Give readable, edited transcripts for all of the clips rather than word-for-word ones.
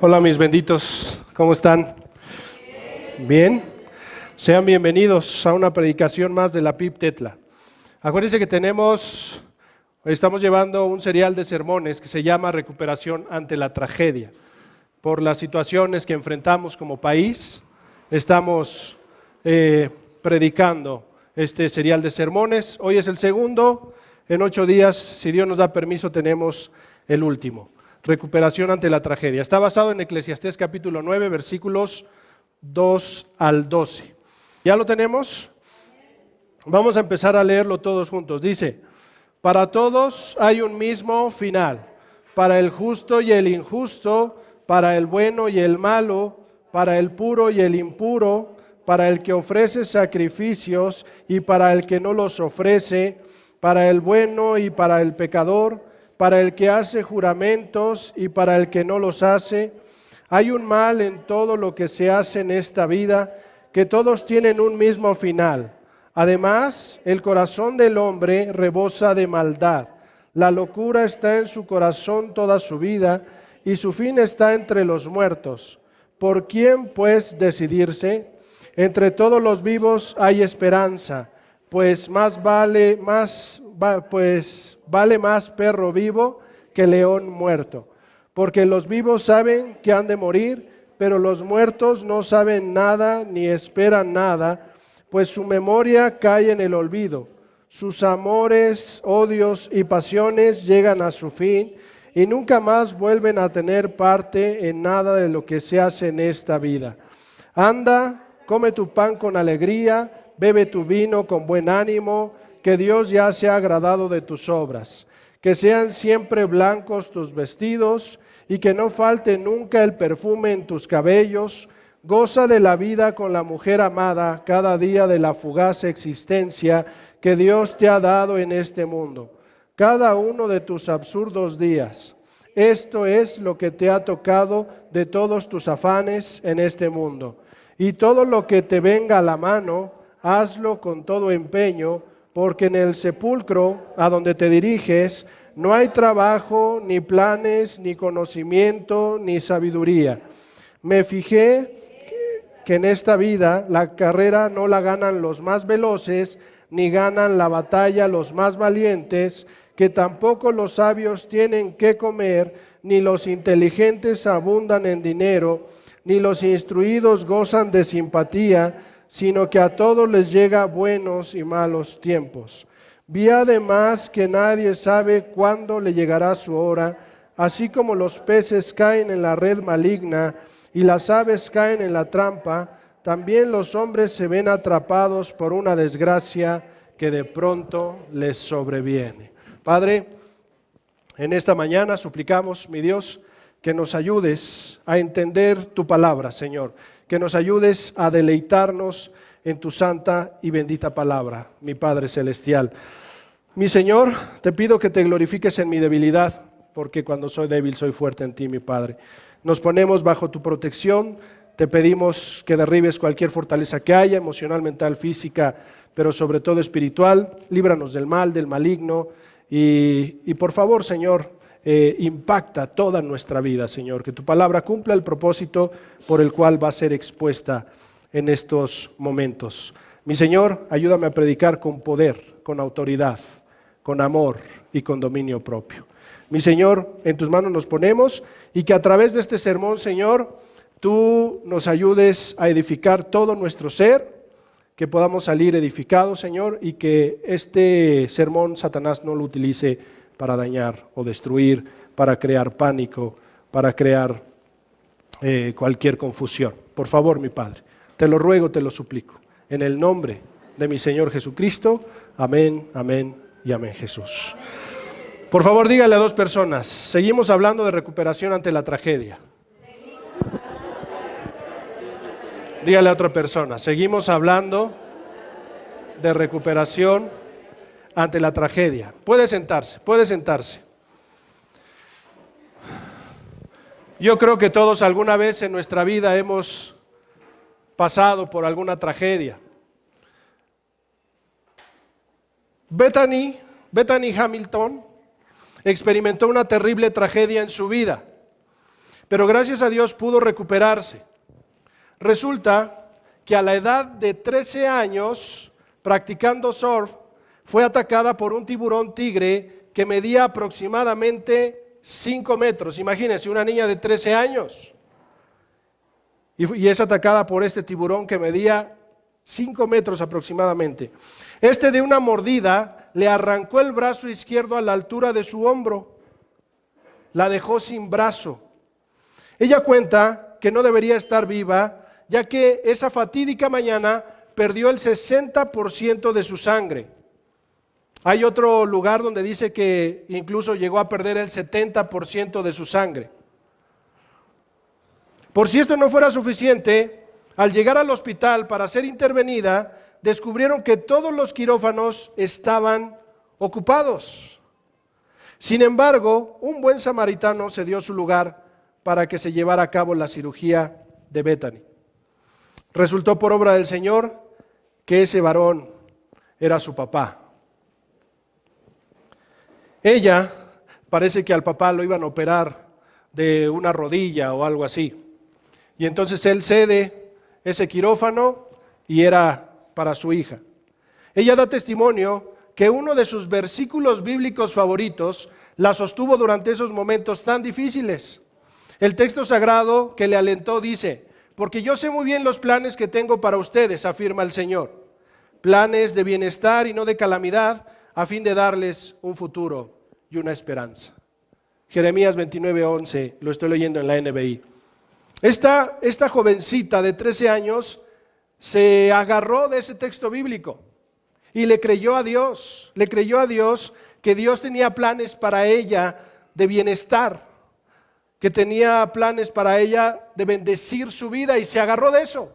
Hola mis benditos, ¿cómo están? Bien. Sean bienvenidos a una predicación más de la PIB Tetla. Acuérdense que estamos llevando un serial de sermones que se llama Recuperación ante la tragedia. Por las situaciones que enfrentamos como país, estamos predicando este serial de sermones. Hoy es el segundo, en 8 días, si Dios nos da permiso, tenemos el último. Recuperación ante la tragedia. Está basado en Eclesiastés capítulo 9, versículos 2 al 12. ¿Ya lo tenemos? Vamos a empezar a leerlo todos juntos. Dice: para todos hay un mismo final, para el justo y el injusto, para el bueno y el malo, para el puro y el impuro, para el que ofrece sacrificios y para el que no los ofrece, para el bueno y para el pecador, para el que hace juramentos y para el que no los hace. Hay un mal en todo lo que se hace en esta vida, que todos tienen un mismo final. Además, el corazón del hombre rebosa de maldad. La locura está en su corazón toda su vida, y su fin está entre los muertos. ¿Por quién, pues, decidirse? Entre todos los vivos hay esperanza, pues vale más perro vivo que león muerto. Porque los vivos saben que han de morir, pero los muertos no saben nada ni esperan nada, pues su memoria cae en el olvido. Sus amores, odios y pasiones llegan a su fin y nunca más vuelven a tener parte en nada de lo que se hace en esta vida. Anda, come tu pan con alegría, bebe tu vino con buen ánimo, que Dios ya se ha agradado de tus obras. Que sean siempre blancos tus vestidos y que no falte nunca el perfume en tus cabellos. Goza de la vida con la mujer amada cada día de la fugaz existencia que Dios te ha dado en este mundo, cada uno de tus absurdos días. Esto es lo que te ha tocado de todos tus afanes en este mundo. Y todo lo que te venga a la mano, hazlo con todo empeño, porque en el sepulcro a donde te diriges no hay trabajo, ni planes, ni conocimiento, ni sabiduría. Me fijé que en esta vida la carrera no la ganan los más veloces, ni ganan la batalla los más valientes, que tampoco los sabios tienen que comer, ni los inteligentes abundan en dinero, ni los instruidos gozan de simpatía, sino que a todos les llega buenos y malos tiempos. Vi además que nadie sabe cuándo le llegará su hora, así como los peces caen en la red maligna y las aves caen en la trampa, también los hombres se ven atrapados por una desgracia que de pronto les sobreviene. Padre, en esta mañana suplicamos, mi Dios, que nos ayudes a entender tu palabra, Señor, que nos ayudes a deleitarnos en tu santa y bendita palabra, mi Padre Celestial. Mi Señor, te pido que te glorifiques en mi debilidad, porque cuando soy débil soy fuerte en ti, mi Padre. Nos ponemos bajo tu protección, te pedimos que derribes cualquier fortaleza que haya, emocional, mental, física, pero sobre todo espiritual. Líbranos del mal, del maligno, y por favor, Señor, impacta toda nuestra vida, Señor, que tu palabra cumpla el propósito por el cual va a ser expuesta en estos momentos. Mi Señor, ayúdame a predicar con poder, con autoridad, con amor y con dominio propio. Mi Señor, en tus manos nos ponemos y que a través de este sermón, Señor, tú nos ayudes a edificar todo nuestro ser, que podamos salir edificados, Señor, y que este sermón Satanás no lo utilice para dañar o destruir, para crear pánico, para crear cualquier confusión. Por favor, mi Padre, te lo ruego, te lo suplico. En el nombre de mi Señor Jesucristo, amén, amén y amén, Jesús. Por favor, dígale a 2 personas, seguimos hablando de recuperación ante la tragedia. Dígale a otra persona, seguimos hablando de recuperación ante la tragedia. Puede sentarse, puede sentarse. Yo creo que todos alguna vez en nuestra vida hemos pasado por alguna tragedia. Bethany Hamilton experimentó una terrible tragedia en su vida. pero gracias a Dios pudo recuperarse. Resulta que a la edad de 13 años, practicando surf, fue atacada por un tiburón tigre que medía aproximadamente 5 metros. Imagínense, una niña de 13 años. Y es atacada por este tiburón que medía 5 metros aproximadamente. De una mordida le arrancó el brazo izquierdo a la altura de su hombro. La dejó sin brazo. Ella cuenta que no debería estar viva, ya que esa fatídica mañana perdió el 60% de su sangre. Hay otro lugar donde dice que incluso llegó a perder el 70% de su sangre. Por si esto no fuera suficiente, al llegar al hospital para ser intervenida, descubrieron que todos los quirófanos estaban ocupados. Sin embargo, un buen samaritano cedió su lugar para que se llevara a cabo la cirugía de Bethany. Resultó por obra del Señor que ese varón era su papá. Ella, parece que al papá lo iban a operar de una rodilla o algo así. Y entonces él cede ese quirófano y era para su hija. Ella da testimonio que uno de sus versículos bíblicos favoritos la sostuvo durante esos momentos tan difíciles. El texto sagrado que le alentó dice: porque yo sé muy bien los planes que tengo para ustedes, afirma el Señor, planes de bienestar y no de calamidad, a fin de darles un futuro y una esperanza. Jeremías 29:11, lo estoy leyendo en la NBI. Esta jovencita de 13 años se agarró de ese texto bíblico y le creyó a Dios que Dios tenía planes para ella de bienestar, que tenía planes para ella de bendecir su vida, y se agarró de eso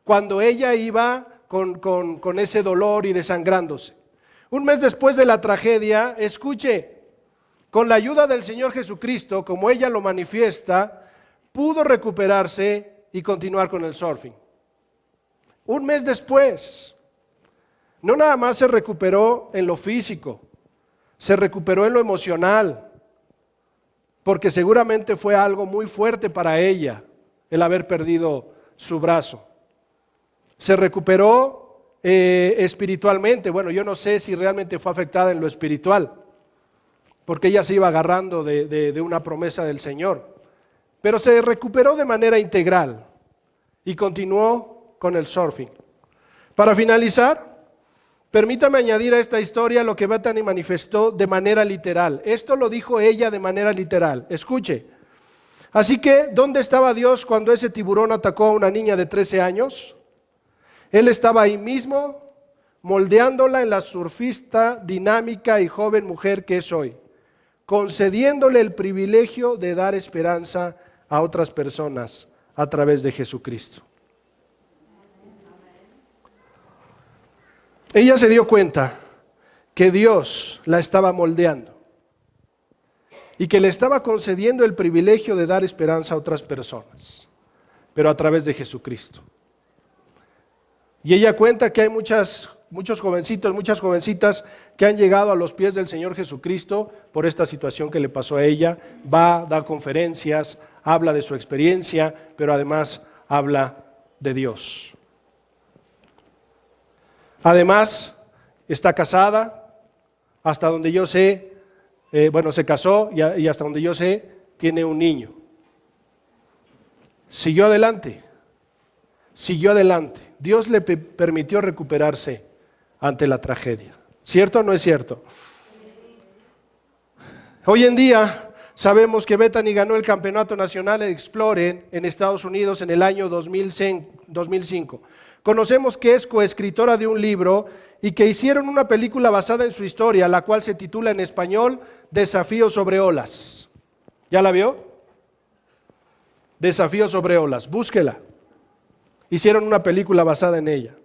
cuando ella iba con ese dolor y desangrándose. Un mes después de la tragedia, escuche, con la ayuda del Señor Jesucristo, como ella lo manifiesta, pudo recuperarse y continuar con el surfing. Un mes después, no nada más se recuperó en lo físico, se recuperó en lo emocional, porque seguramente fue algo muy fuerte para ella el haber perdido su brazo. Se recuperó espiritualmente. Bueno, yo no sé si realmente fue afectada en lo espiritual, porque ella se iba agarrando de una promesa del Señor. Pero se recuperó de manera integral y continuó con el surfing. Para finalizar, permítame añadir a esta historia lo que Bethany manifestó de manera literal. Esto lo dijo ella de manera literal. Escuche. Así que, ¿dónde estaba Dios cuando ese tiburón atacó a una niña de 13 años? Él estaba ahí mismo, moldeándola en la surfista dinámica y joven mujer que es hoy, concediéndole el privilegio de dar esperanza a otras personas a través de Jesucristo. Ella se dio cuenta que Dios la estaba moldeando y que le estaba concediendo el privilegio de dar esperanza a otras personas, pero a través de Jesucristo. Y ella cuenta que hay muchos jovencitos, muchas jovencitas que han llegado a los pies del Señor Jesucristo por esta situación que le pasó a ella. Va, da conferencias, habla de su experiencia, pero además habla de Dios. Además, está casada, hasta donde yo sé, se casó y hasta donde yo sé, tiene un niño. Siguió adelante. Dios le permitió recuperarse ante la tragedia. ¿Cierto o no es cierto? Hoy en día sabemos que Bethany ganó el campeonato nacional en Explore en Estados Unidos en el año 2005. Conocemos que es coescritora de un libro y que hicieron una película basada en su historia, la cual se titula en español Desafío sobre olas. ¿Ya la vio? Desafío sobre olas, búsquela. Hicieron una película basada en ella.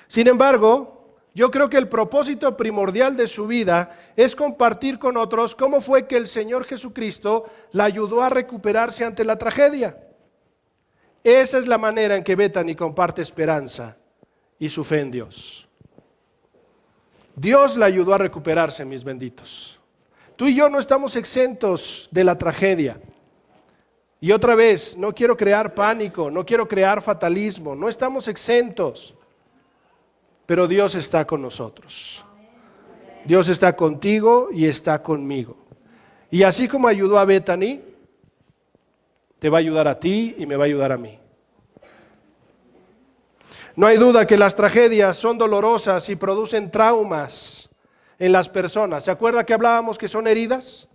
Sin embargo, yo creo que el propósito primordial de su vida es compartir con otros cómo fue que el Señor Jesucristo la ayudó a recuperarse ante la tragedia. Esa es la manera en que Bethany comparte esperanza y su fe en Dios. Dios la ayudó a recuperarse, mis benditos. Tú y yo no estamos exentos de la tragedia. Y otra vez, no quiero crear pánico, no quiero crear fatalismo, no estamos exentos, pero Dios está con nosotros. Dios está contigo y está conmigo. Y así como ayudó a Bethany, te va a ayudar a ti y me va a ayudar a mí. No hay duda que las tragedias son dolorosas y producen traumas en las personas. ¿Se acuerda que hablábamos que son heridas?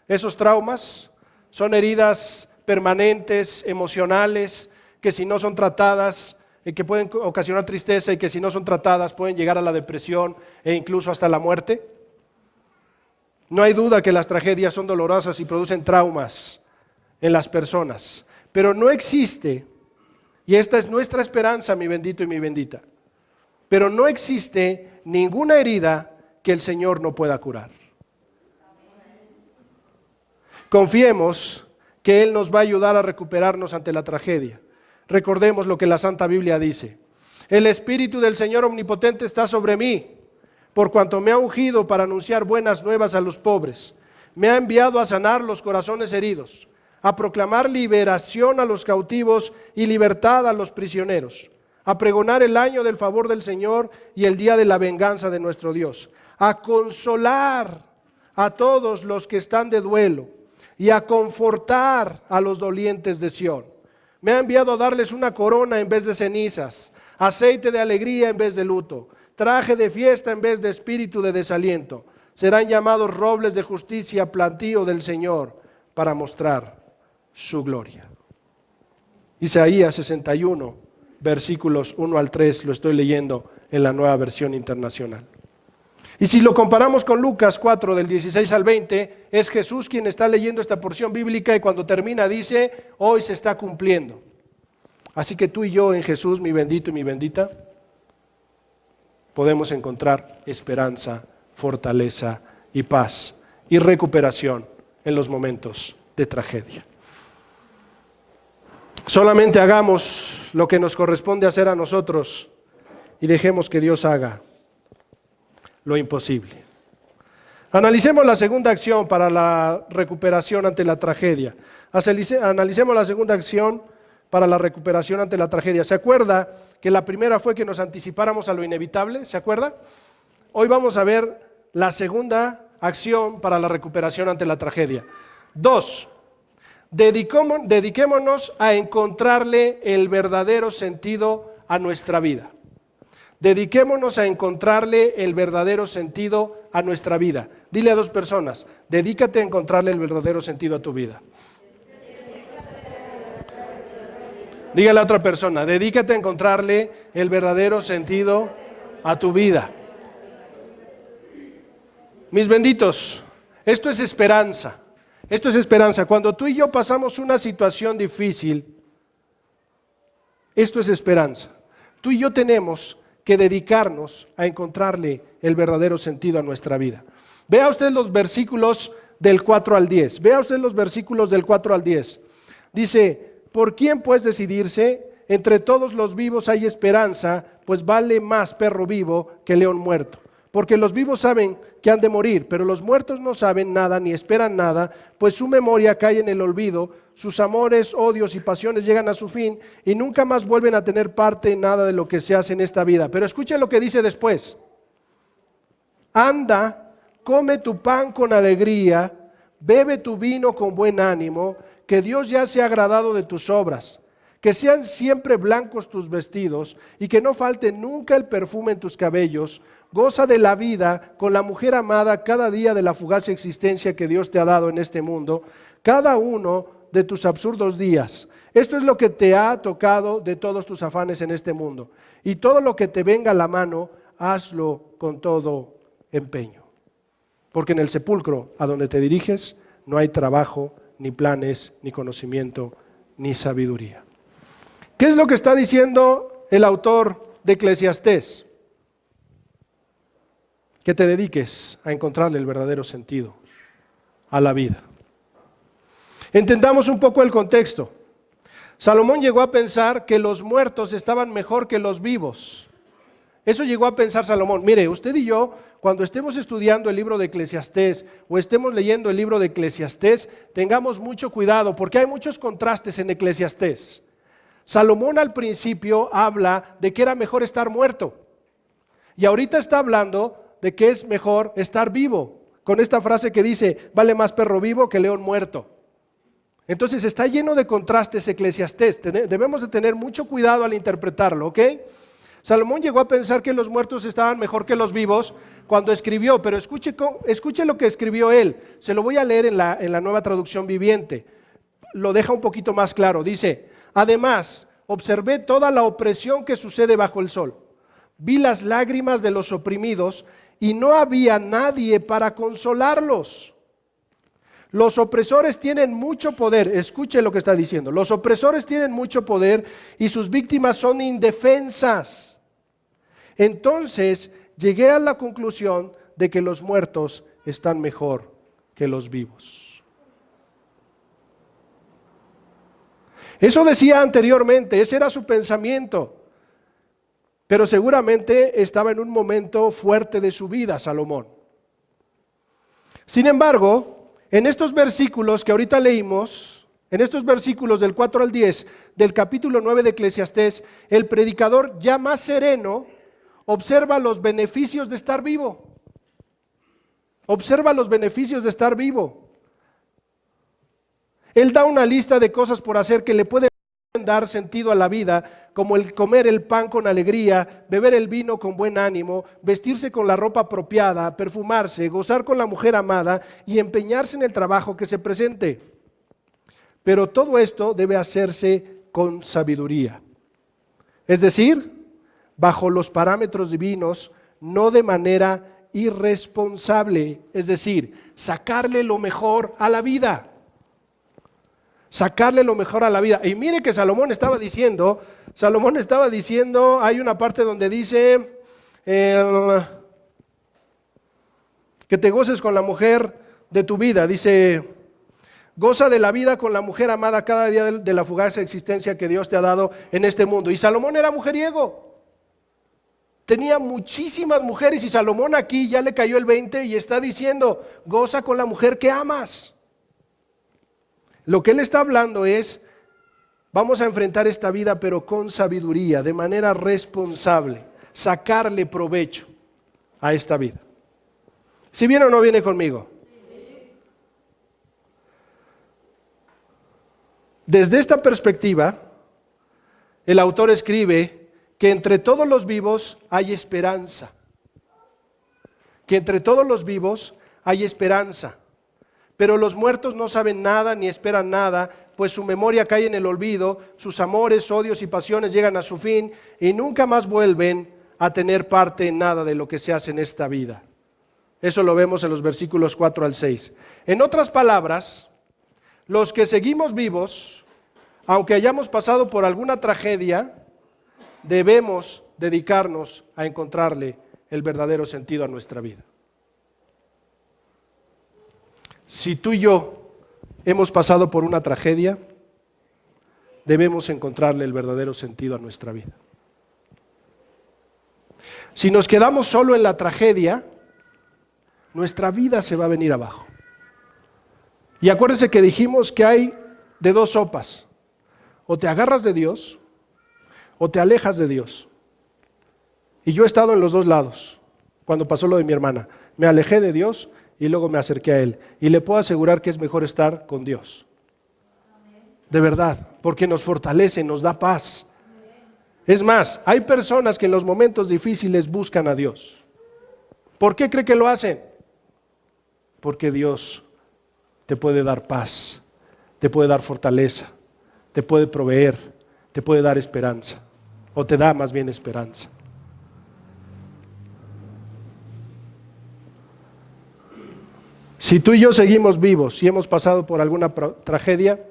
Esos traumas son heridas permanentes, emocionales, que si no son tratadas, que pueden ocasionar tristeza y que si no son tratadas pueden llegar a la depresión e incluso hasta la muerte. No hay duda que las tragedias son dolorosas y producen traumas en las personas, pero no existe, y esta es nuestra esperanza, mi bendito y mi bendita, pero no existe ninguna herida que el Señor no pueda curar. Confiemos que Él nos va a ayudar a recuperarnos ante la tragedia. Recordemos lo que la Santa Biblia dice: el Espíritu del Señor Omnipotente está sobre mí, por cuanto me ha ungido para anunciar buenas nuevas a los pobres. Me ha enviado a sanar los corazones heridos, a proclamar liberación a los cautivos y libertad a los prisioneros, a pregonar el año del favor del Señor y el día de la venganza de nuestro Dios, a consolar a todos los que están de duelo y a confortar a los dolientes de Sión. Me ha enviado a darles una corona en vez de cenizas, aceite de alegría en vez de luto, traje de fiesta en vez de espíritu de desaliento. Serán llamados robles de justicia, plantío del Señor, para mostrar su gloria. Isaías 61, versículos 1 al 3, lo estoy leyendo en la Nueva Versión Internacional. Y si lo comparamos con Lucas 4, del 16 al 20, es Jesús quien está leyendo esta porción bíblica y cuando termina dice: hoy se está cumpliendo. Así que tú y yo en Jesús, mi bendito y mi bendita, podemos encontrar esperanza, fortaleza y paz y recuperación en los momentos de tragedia. Solamente hagamos lo que nos corresponde hacer a nosotros y dejemos que Dios haga lo imposible. Analicemos la segunda acción para la recuperación ante la tragedia. Analicemos la segunda acción para la recuperación ante la tragedia. ¿Se acuerda que la primera fue que nos anticipáramos a lo inevitable? ¿Se acuerda? Hoy vamos a ver la segunda acción para la recuperación ante la tragedia. 2. Dediquémonos a encontrarle el verdadero sentido a nuestra vida. Dediquémonos a encontrarle el verdadero sentido a nuestra vida. Dile a dos personas: dedícate a encontrarle el verdadero sentido a tu vida. Dígale a otra persona: dedícate a encontrarle el verdadero sentido a tu vida. Mis benditos, esto es esperanza. Esto es esperanza. Cuando tú y yo pasamos una situación difícil, esto es esperanza. Tú y yo tenemos que dedicarnos a encontrarle el verdadero sentido a nuestra vida. Vea usted los versículos del 4 al 10. Vea usted los versículos del 4 al 10. Dice: ¿por quién pues decidirse? Entre todos los vivos hay esperanza, pues vale más perro vivo que león muerto. Porque los vivos saben que han de morir, pero los muertos no saben nada ni esperan nada, pues su memoria cae en el olvido, sus amores, odios y pasiones llegan a su fin y nunca más vuelven a tener parte en nada de lo que se hace en esta vida. Pero escuchen lo que dice después: anda, come tu pan con alegría, bebe tu vino con buen ánimo, que Dios ya se ha agradado de tus obras. Que sean siempre blancos tus vestidos y que no falte nunca el perfume en tus cabellos. Goza de la vida con la mujer amada cada día de la fugaz existencia que Dios te ha dado en este mundo, cada uno de tus absurdos días. Esto es lo que te ha tocado de todos tus afanes en este mundo. Y todo lo que te venga a la mano, hazlo con todo empeño. Porque en el sepulcro a donde te diriges no hay trabajo, ni planes, ni conocimiento, ni sabiduría. ¿Qué es lo que está diciendo el autor de Eclesiastés? Que te dediques a encontrarle el verdadero sentido a la vida. Entendamos un poco el contexto. Salomón llegó a pensar que los muertos estaban mejor que los vivos. Eso llegó a pensar Salomón. Mire, usted y yo, cuando estemos estudiando el libro de Eclesiastés o estemos leyendo el libro de Eclesiastés, tengamos mucho cuidado porque hay muchos contrastes en Eclesiastés. Salomón al principio habla de que era mejor estar muerto y ahorita está hablando de que es mejor estar vivo, con esta frase que dice, vale más perro vivo que león muerto. Entonces está lleno de contrastes Eclesiastés, debemos de tener mucho cuidado al interpretarlo, ¿ok? Salomón llegó a pensar que los muertos estaban mejor que los vivos cuando escribió, pero escuche lo que escribió él. Se lo voy a leer en la Nueva Traducción Viviente. Lo deja un poquito más claro. Dice, además, observé toda la opresión que sucede bajo el sol. Vi las lágrimas de los oprimidos y no había nadie para consolarlos. Los opresores tienen mucho poder. Escuche lo que está diciendo. Los opresores tienen mucho poder y sus víctimas son indefensas. Entonces llegué a la conclusión de que los muertos están mejor que los vivos. Eso decía anteriormente, ese era su pensamiento. Pero seguramente estaba en un momento fuerte de su vida, Salomón. Sin embargo, en estos versículos que ahorita leímos, en estos versículos del 4 al 10 del capítulo 9 de Eclesiastés, el predicador ya más sereno observa los beneficios de estar vivo. Observa los beneficios de estar vivo. Él da una lista de cosas por hacer que le pueden dar sentido a la vida, como el comer el pan con alegría, beber el vino con buen ánimo, vestirse con la ropa apropiada, perfumarse, gozar con la mujer amada y empeñarse en el trabajo que se presente. Pero todo esto debe hacerse con sabiduría. Es decir, bajo los parámetros divinos, no de manera irresponsable, es decir, sacarle lo mejor a la vida. Sacarle lo mejor a la vida. Y mire que Salomón estaba diciendo, hay una parte donde dice que te goces con la mujer de tu vida, dice, goza de la vida con la mujer amada cada día de la fugaz existencia que Dios te ha dado en este mundo. Y Salomón era mujeriego. Tenía muchísimas mujeres y Salomón aquí ya le cayó el 20 y está diciendo, goza con la mujer que amas. Lo que él está hablando es, vamos a enfrentar esta vida pero con sabiduría, de manera responsable, sacarle provecho a esta vida. ¿Sí viene o no viene conmigo? Desde esta perspectiva, el autor escribe que entre todos los vivos hay esperanza. Que entre todos los vivos hay esperanza. Pero los muertos no saben nada ni esperan nada, pues su memoria cae en el olvido, sus amores, odios y pasiones llegan a su fin y nunca más vuelven a tener parte en nada de lo que se hace en esta vida. Eso lo vemos en los versículos 4 al 6. En otras palabras, los que seguimos vivos, aunque hayamos pasado por alguna tragedia, debemos dedicarnos a encontrarle el verdadero sentido a nuestra vida. Si tú y yo hemos pasado por una tragedia, debemos encontrarle el verdadero sentido a nuestra vida. Si nos quedamos solo en la tragedia, nuestra vida se va a venir abajo. Y acuérdense que dijimos que hay de dos sopas. O te agarras de Dios o te alejas de Dios. Y yo he estado en los dos lados cuando pasó lo de mi hermana. Me alejé de Dios y luego me acerqué a Él. Y le puedo asegurar que es mejor estar con Dios. De verdad, porque nos fortalece, nos da paz. Es más, hay personas que en los momentos difíciles buscan a Dios. ¿Por qué cree que lo hacen? Porque Dios te puede dar paz, te puede dar fortaleza, te puede proveer, te puede dar esperanza, o te da más bien esperanza. Si tú y yo seguimos vivos y hemos pasado por alguna tragedia,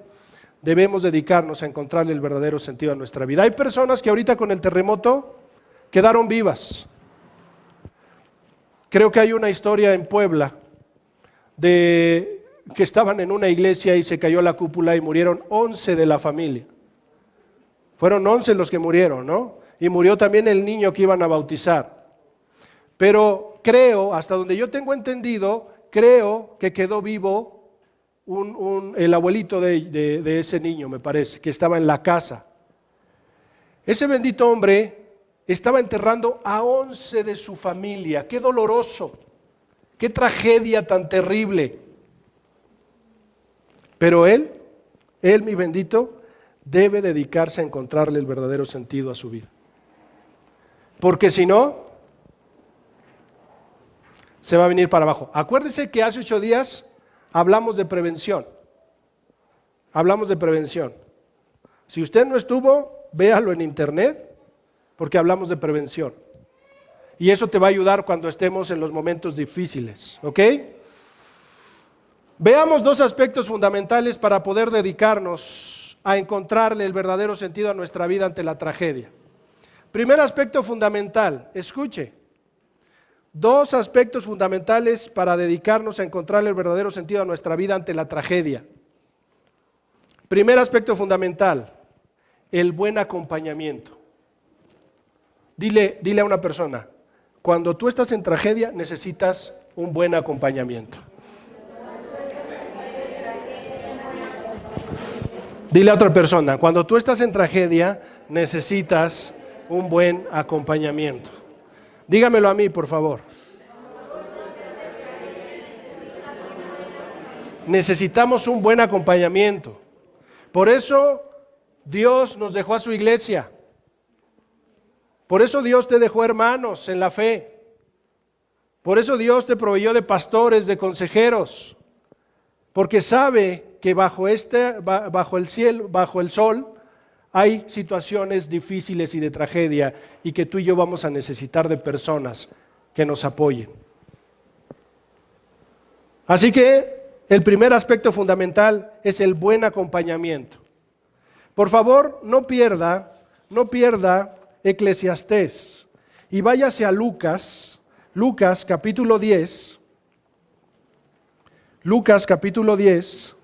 debemos dedicarnos a encontrarle el verdadero sentido a nuestra vida. Hay personas que ahorita con el terremoto quedaron vivas. Creo que hay una historia en Puebla de que estaban en una iglesia y se cayó la cúpula y murieron 11 de la familia. Fueron 11 los que murieron, ¿no? y murió también el niño que iban a bautizar. Pero creo, hasta donde yo tengo entendido, creo que quedó vivo el abuelito de ese niño, me parece, que estaba en la casa. Ese bendito hombre estaba enterrando a 11 de su familia. ¡Qué doloroso! ¡Qué tragedia tan terrible! Pero él, mi bendito, debe dedicarse a encontrarle el verdadero sentido a su vida. Porque si no, se va a venir para abajo. Acuérdese que hace 8 días hablamos de prevención. Hablamos de prevención. Si usted no estuvo, véalo en internet, porque hablamos de prevención. Y eso te va a ayudar cuando estemos en los momentos difíciles, ¿ok? Veamos 2 aspectos fundamentales para poder dedicarnos a encontrarle el verdadero sentido a nuestra vida ante la tragedia. Primer aspecto fundamental, escuche. 2 aspectos fundamentales para dedicarnos a encontrarle el verdadero sentido a nuestra vida ante la tragedia. Primer aspecto fundamental, el buen acompañamiento. Dile a una persona, cuando tú estás en tragedia necesitas un buen acompañamiento. Dile a otra persona, cuando tú estás en tragedia necesitas un buen acompañamiento. Dígamelo a mí, por favor. Necesitamos un buen acompañamiento. Por eso Dios nos dejó a su iglesia. Por eso Dios te dejó hermanos en la fe. Por eso Dios te proveyó de pastores, de consejeros. Porque sabe que bajo el cielo, bajo el sol, hay situaciones difíciles y de tragedia y que tú y yo vamos a necesitar de personas que nos apoyen. Así que el primer aspecto fundamental es el buen acompañamiento. Por favor, no pierda Eclesiastés y váyase a Lucas capítulo 10. Lucas capítulo 10.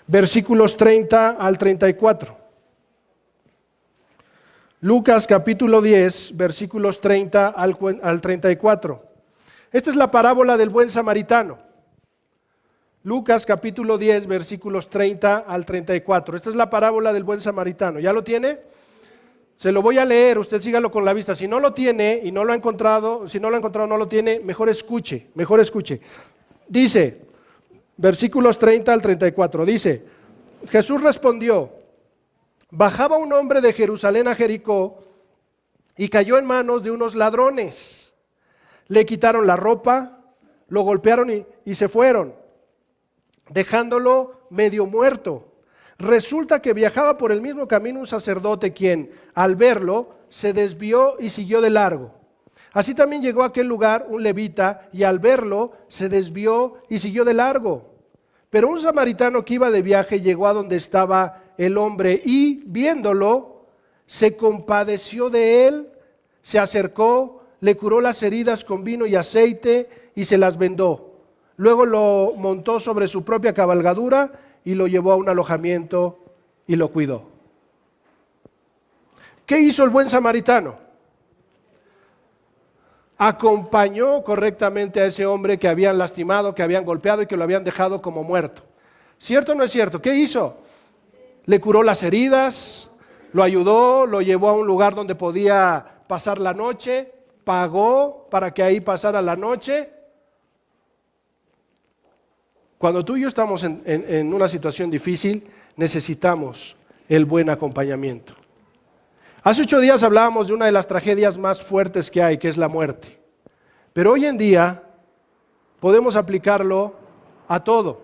Versículos 30 al 34. Lucas capítulo 10, versículos 30 al 34. Esta es la parábola del buen samaritano. Lucas capítulo 10, versículos 30 al 34. Esta es la parábola del buen samaritano. ¿Ya lo tiene? Se lo voy a leer, usted sígalo con la vista. Si no lo tiene y no lo ha encontrado, no lo tiene, mejor escuche. Dice, versículos 30 al 34, dice, Jesús respondió, bajaba un hombre de Jerusalén a Jericó y cayó en manos de unos ladrones. Le quitaron la ropa, lo golpearon y se fueron, dejándolo medio muerto. Resulta que viajaba por el mismo camino un sacerdote quien, al verlo, se desvió y siguió de largo. Así también llegó a aquel lugar un levita y al verlo se desvió y siguió de largo. Pero un samaritano que iba de viaje llegó a donde estaba el hombre y, viéndolo, se compadeció de él, se acercó, le curó las heridas con vino y aceite y se las vendó. Luego lo montó sobre su propia cabalgadura y lo llevó a un alojamiento y lo cuidó. ¿Qué hizo el buen samaritano? Acompañó correctamente a ese hombre que habían lastimado, que habían golpeado y que lo habían dejado como muerto. ¿Cierto o no es cierto? ¿Qué hizo? Le curó las heridas, lo ayudó, lo llevó a un lugar donde podía pasar la noche, pagó para que ahí pasara la noche. Cuando tú y yo estamos en una situación difícil, necesitamos el buen acompañamiento. Hace 8 días hablábamos de una de las tragedias más fuertes que hay, que es la muerte. Pero hoy en día podemos aplicarlo a todo.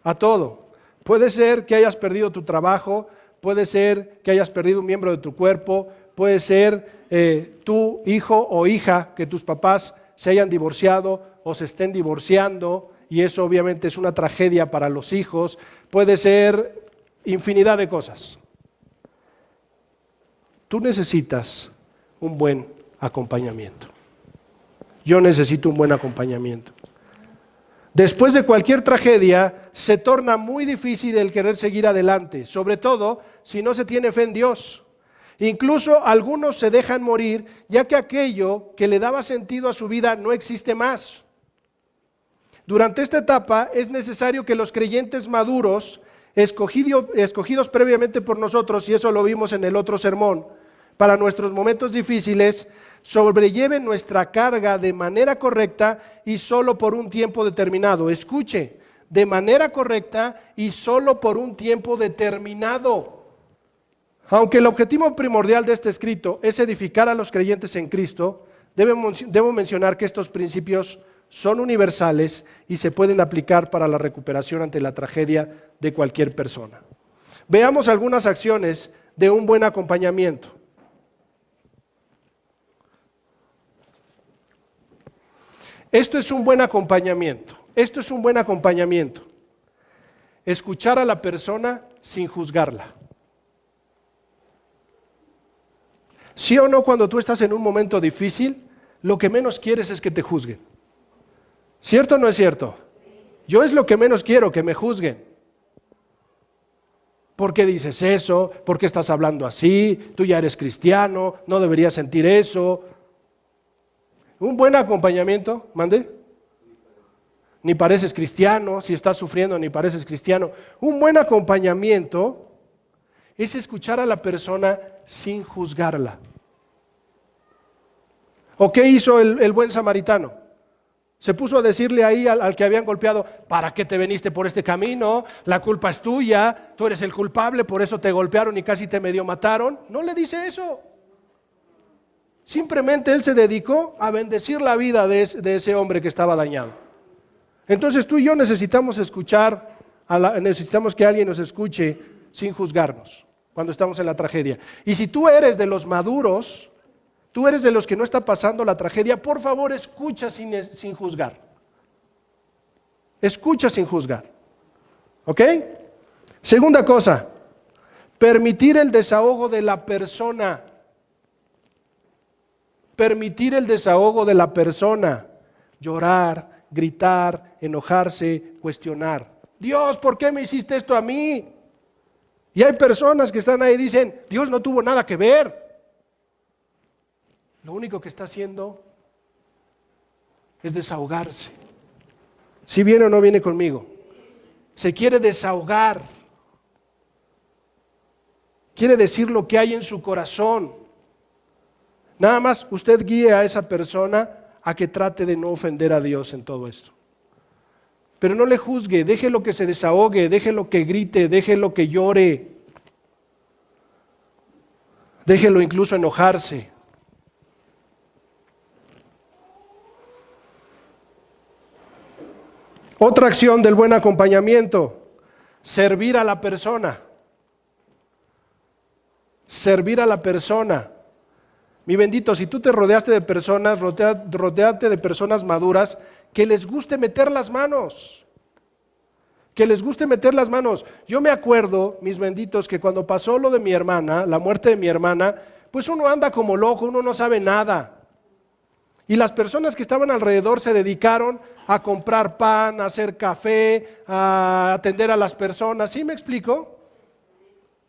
A todo. Puede ser que hayas perdido tu trabajo, puede ser que hayas perdido un miembro de tu cuerpo, puede ser tu hijo o hija, que tus papás se hayan divorciado o se estén divorciando, y eso obviamente es una tragedia para los hijos. Puede ser infinidad de cosas. Tú necesitas un buen acompañamiento. Yo necesito un buen acompañamiento. Después de cualquier tragedia, se torna muy difícil el querer seguir adelante, sobre todo si no se tiene fe en Dios. Incluso algunos se dejan morir, ya que aquello que le daba sentido a su vida no existe más. Durante esta etapa es necesario que los creyentes maduros, escogidos previamente por nosotros, y eso lo vimos en el otro sermón, para nuestros momentos difíciles, sobrelleven nuestra carga de manera correcta y solo por un tiempo determinado. Escuche, de manera correcta y solo por un tiempo determinado. Aunque el objetivo primordial de este escrito es edificar a los creyentes en Cristo, debo mencionar que estos principios son universales y se pueden aplicar para la recuperación ante la tragedia de cualquier persona. Veamos algunas acciones de un buen acompañamiento. Esto es un buen acompañamiento. Esto es un buen acompañamiento. Escuchar a la persona sin juzgarla. ¿Sí o no, cuando tú estás en un momento difícil, lo que menos quieres es que te juzguen? ¿Cierto o no es cierto? Yo es lo que menos quiero, que me juzguen. ¿Por qué dices eso? ¿Por qué estás hablando así? Tú ya eres cristiano, no deberías sentir eso. Un buen acompañamiento, mande. Ni pareces cristiano, si estás sufriendo ni pareces cristiano. Un buen acompañamiento es escuchar a la persona sin juzgarla. ¿O qué hizo el buen samaritano? Se puso a decirle ahí al que habían golpeado: ¿para qué te veniste por este camino? La culpa es tuya, tú eres el culpable, por eso te golpearon y casi te medio mataron. No le dice eso. Simplemente él se dedicó a bendecir la vida de ese hombre que estaba dañado. Entonces tú y yo necesitamos necesitamos que alguien nos escuche sin juzgarnos cuando estamos en la tragedia. Y si tú eres de los maduros, tú eres de los que no está pasando la tragedia, por favor escucha sin juzgar. Escucha sin juzgar. ¿Ok? Segunda cosa, permitir el desahogo de la persona. Permitir el desahogo de la persona. Llorar, gritar, enojarse, cuestionar. Dios, ¿por qué me hiciste esto a mí? Y hay personas que están ahí y dicen: Dios no tuvo nada que ver. Lo único que está haciendo es desahogarse. ¿Si viene o no viene conmigo? Se quiere desahogar. Quiere decir lo que hay en su corazón. Nada más usted guíe a esa persona a que trate de no ofender a Dios en todo esto. Pero no le juzgue, déjelo que se desahogue, déjelo que grite, déjelo que llore. Déjelo incluso enojarse. Otra acción del buen acompañamiento: servir a la persona. Servir a la persona. Mi bendito, si tú te rodeaste de personas, rodéate de personas maduras que les guste meter las manos. Que les guste meter las manos. Yo me acuerdo, mis benditos, que cuando pasó lo de mi hermana, la muerte de mi hermana, pues uno anda como loco, uno no sabe nada. Y las personas que estaban alrededor se dedicaron a comprar pan, a hacer café, a atender a las personas. ¿Sí me explico?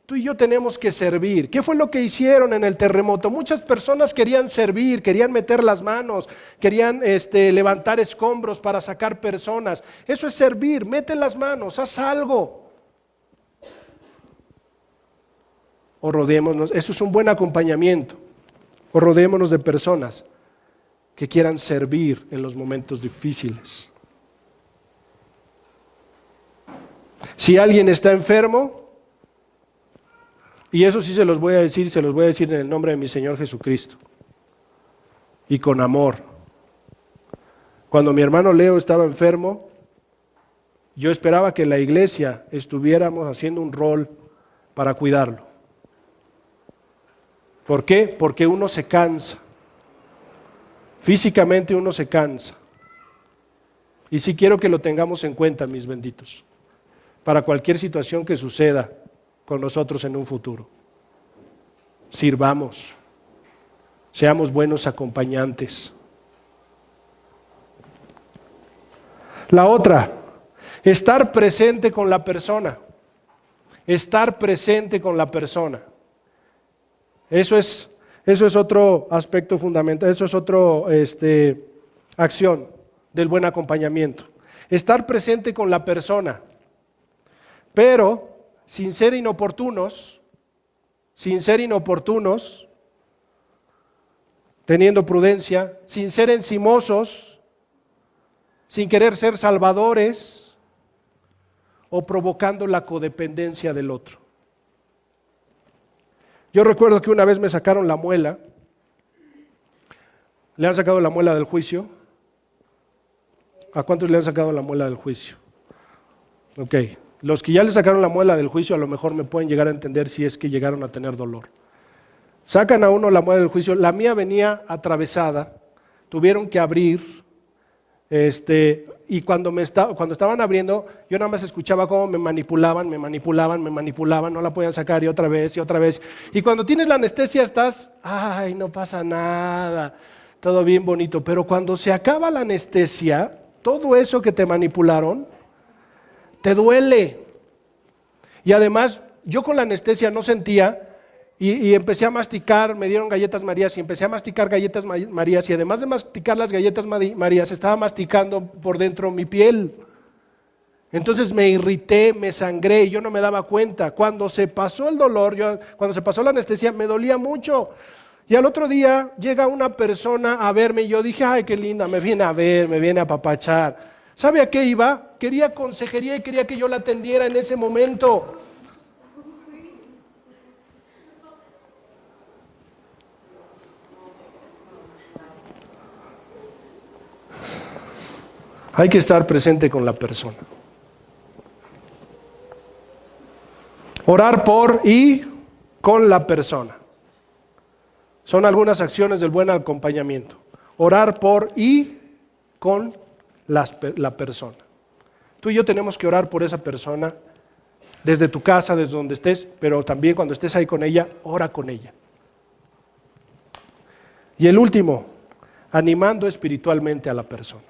Tú y yo tenemos que servir. ¿Qué fue lo que hicieron en el terremoto? Muchas personas querían servir, querían meter las manos, querían levantar escombros para sacar personas. Eso es servir, mete las manos, haz algo. O rodeémonos, eso es un buen acompañamiento. O rodeémonos de personas que quieran servir en los momentos difíciles. Si alguien está enfermo, y eso sí se los voy a decir en el nombre de mi Señor Jesucristo, y con amor. Cuando mi hermano Leo estaba enfermo, yo esperaba que la iglesia estuviéramos haciendo un rol para cuidarlo. ¿Por qué? Porque uno se cansa. Físicamente uno se cansa. Y sí quiero que lo tengamos en cuenta, mis benditos, para cualquier situación que suceda con nosotros en un futuro. Sirvamos, seamos buenos acompañantes. La otra, estar presente con la persona. Estar presente con la persona. Eso es otro aspecto fundamental, eso es otra acción del buen acompañamiento. Estar presente con la persona, pero sin ser inoportunos, teniendo prudencia, sin ser encimosos, sin querer ser salvadores o provocando la codependencia del otro. Yo recuerdo que una vez me sacaron la muela. ¿Le han sacado la muela del juicio? ¿A cuántos le han sacado la muela del juicio? Ok, los que ya le sacaron la muela del juicio a lo mejor me pueden llegar a entender si es que llegaron a tener dolor. Sacan a uno la muela del juicio, la mía venía atravesada, tuvieron que abrir, y cuando estaban abriendo, yo nada más escuchaba cómo me manipulaban, no la podían sacar y otra vez. Y cuando tienes la anestesia estás, ay, no pasa nada, todo bien bonito, pero cuando se acaba la anestesia, todo eso que te manipularon, te duele. Y además, yo con la anestesia no sentía, y empecé a masticar, me dieron galletas Marías y empecé a masticar galletas Marías, y además de masticar las galletas Marías, estaba masticando por dentro mi piel. Entonces me irrité, me sangré y yo no me daba cuenta. Cuando se pasó el dolor, cuando se pasó la anestesia, me dolía mucho. Y al otro día llega una persona a verme y yo dije, ay, qué linda, me viene a ver, me viene a apapachar. ¿Sabe a qué iba? Quería consejería y quería que yo la atendiera en ese momento. Hay que estar presente con la persona. Orar por y con la persona. Son algunas acciones del buen acompañamiento. Orar por y con la persona. Tú y yo tenemos que orar por esa persona desde tu casa, desde donde estés, pero también cuando estés ahí con ella, ora con ella. Y el último, animando espiritualmente a la persona.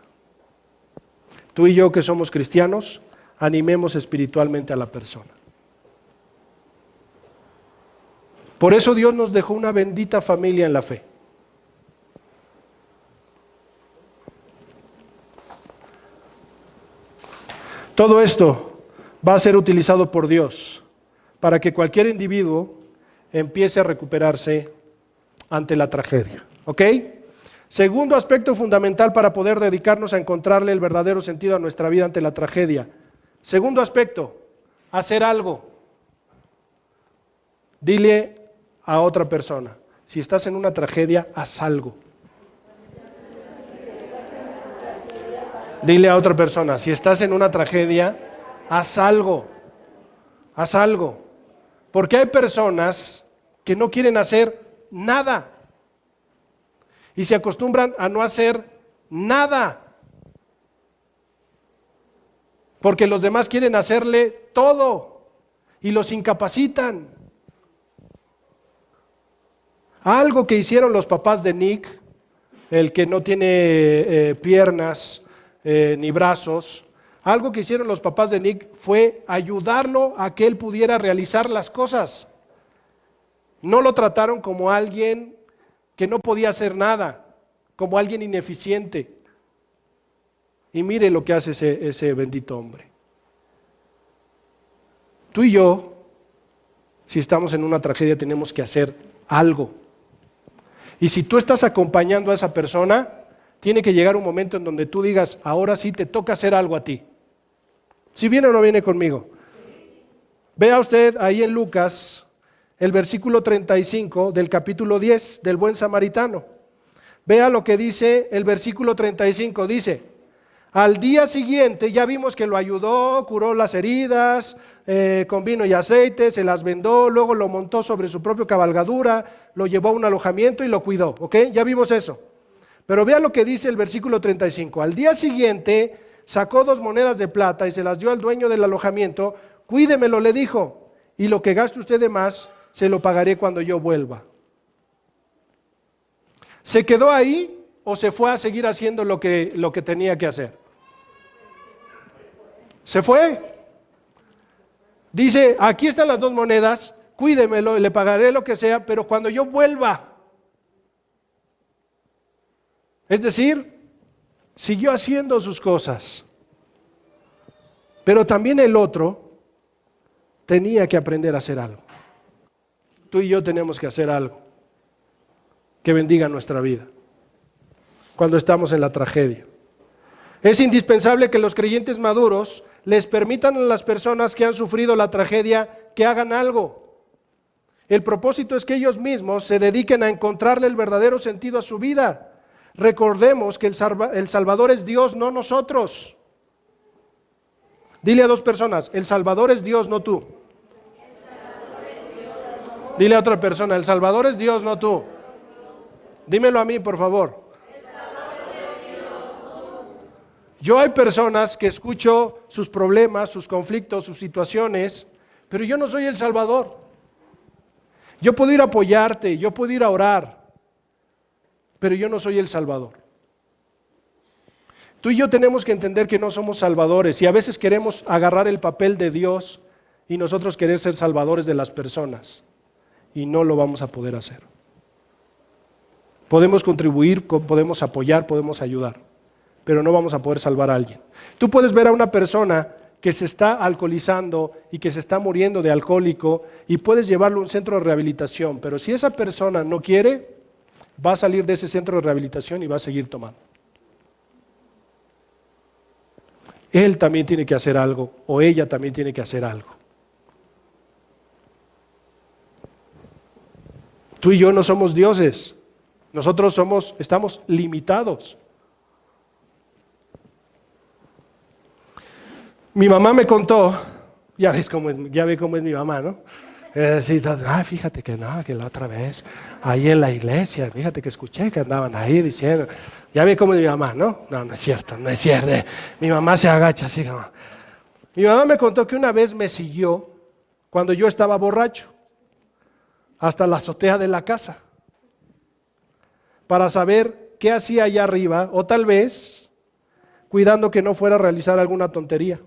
Tú y yo que somos cristianos, animemos espiritualmente a la persona. Por eso Dios nos dejó una bendita familia en la fe. Todo esto va a ser utilizado por Dios para que cualquier individuo empiece a recuperarse ante la tragedia. ¿Ok? Segundo aspecto fundamental para poder dedicarnos a encontrarle el verdadero sentido a nuestra vida ante la tragedia. Segundo aspecto, hacer algo. Dile a otra persona, si estás en una tragedia, haz algo. Dile a otra persona, si estás en una tragedia, haz algo. Haz algo. Porque hay personas que no quieren hacer nada. Y se acostumbran a no hacer nada. Porque los demás quieren hacerle todo y los incapacitan. Algo que hicieron los papás de Nick, el que no tiene piernas ni brazos, algo que hicieron los papás de Nick fue ayudarlo a que él pudiera realizar las cosas. No lo trataron como alguien que no podía hacer nada, como alguien ineficiente. Y mire lo que hace ese bendito hombre. Tú y yo, si estamos en una tragedia, tenemos que hacer algo. Y si tú estás acompañando a esa persona, tiene que llegar un momento en donde tú digas, ahora sí te toca hacer algo a ti. ¿Si viene o no viene conmigo? Vea usted ahí en Lucas, el versículo 35 del capítulo 10 del buen samaritano. Vea lo que dice el versículo 35, dice, al día siguiente ya vimos que lo ayudó, curó las heridas, con vino y aceite, se las vendó, luego lo montó sobre su propia cabalgadura, lo llevó a un alojamiento y lo cuidó, ¿ok? Ya vimos eso. Pero vea lo que dice el versículo 35, al día siguiente sacó 2 monedas de plata y se las dio al dueño del alojamiento, cuídemelo, le dijo, y lo que gaste usted de más, se lo pagaré cuando yo vuelva. ¿Se quedó ahí o se fue a seguir haciendo lo que tenía que hacer? Se fue. Dice, aquí están las 2 monedas, cuídemelo y le pagaré lo que sea, pero cuando yo vuelva. Es decir, siguió haciendo sus cosas. Pero también el otro tenía que aprender a hacer algo. Tú y yo tenemos que hacer algo que bendiga nuestra vida cuando estamos en la tragedia. Es indispensable que los creyentes maduros les permitan a las personas que han sufrido la tragedia que hagan algo. El propósito es que ellos mismos se dediquen a encontrarle el verdadero sentido a su vida. Recordemos que el Salvador es Dios, no nosotros. Dile a 2 personas, el Salvador es Dios, no tú. Dile a otra persona, el Salvador es Dios, no tú. Dímelo a mí, por favor. Yo hay personas que escucho sus problemas, sus conflictos, sus situaciones, pero yo no soy el Salvador. Yo puedo ir a apoyarte, yo puedo ir a orar, pero yo no soy el Salvador. Tú y yo tenemos que entender que no somos salvadores y a veces queremos agarrar el papel de Dios y nosotros querer ser salvadores de las personas y no lo vamos a poder hacer. Podemos contribuir, podemos apoyar, podemos ayudar, pero no vamos a poder salvar a alguien. Tú puedes ver a una persona que se está alcoholizando y que se está muriendo de alcohólico y puedes llevarlo a un centro de rehabilitación, pero si esa persona no quiere, va a salir de ese centro de rehabilitación y va a seguir tomando. Él también tiene que hacer algo o ella también tiene que hacer algo. Tú y yo no somos dioses, nosotros estamos limitados. Mi mamá me contó, ya ve cómo es mi mamá, ¿no? Fíjate que no, que la otra vez, ahí en la iglesia, fíjate que escuché que andaban ahí diciendo, ya ve cómo es mi mamá, ¿no? No, no es cierto. Mi mamá se agacha así como. Mi mamá me contó que una vez me siguió cuando yo estaba borracho, hasta la azotea de la casa, para saber qué hacía allá arriba, o tal vez cuidando que no fuera a realizar alguna tontería.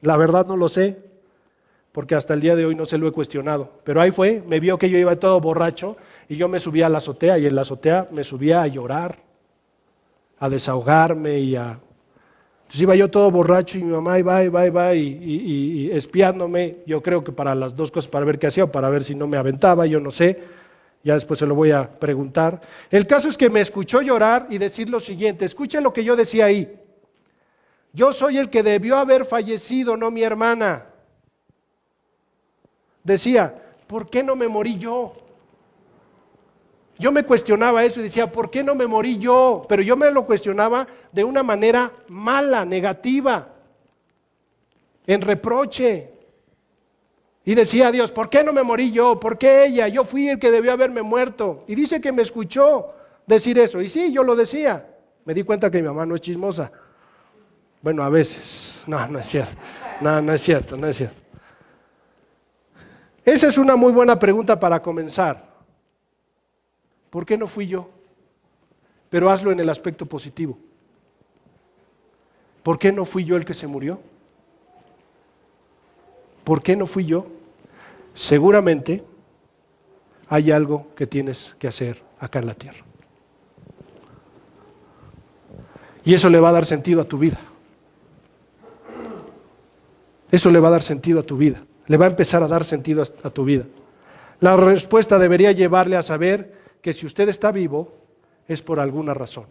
La verdad no lo sé, porque hasta el día de hoy no se lo he cuestionado. Pero ahí fue, me vio que yo iba todo borracho y yo me subía a la azotea y en la azotea me subía a llorar, a desahogarme Entonces iba yo todo borracho y mi mamá iba y espiándome, yo creo que para las 2 cosas, para ver qué hacía o para ver si no me aventaba, yo no sé, ya después se lo voy a preguntar. El caso es que me escuchó llorar y decir lo siguiente, escuchen lo que yo decía ahí. Yo soy el que debió haber fallecido, no mi hermana. Decía, ¿por qué no me morí yo? Yo me cuestionaba eso y decía, ¿por qué no me morí yo? Pero yo me lo cuestionaba de una manera mala, negativa, en reproche. Y decía a Dios, ¿por qué no me morí yo? ¿Por qué ella? Yo fui el que debió haberme muerto. Y dice que me escuchó decir eso. Y sí, yo lo decía. Me di cuenta que mi mamá no es chismosa. Bueno, a veces. No es cierto. No es cierto. Esa es una muy buena pregunta para comenzar. ¿Por qué no fui yo? Pero hazlo en el aspecto positivo. ¿Por qué no fui yo el que se murió? ¿Por qué no fui yo? Seguramente hay algo que tienes que hacer acá en la tierra. Y eso le va a dar sentido a tu vida. Eso le va a dar sentido a tu vida. Le va a empezar a dar sentido a tu vida. La respuesta debería llevarle a saber que si usted está vivo es por alguna razón.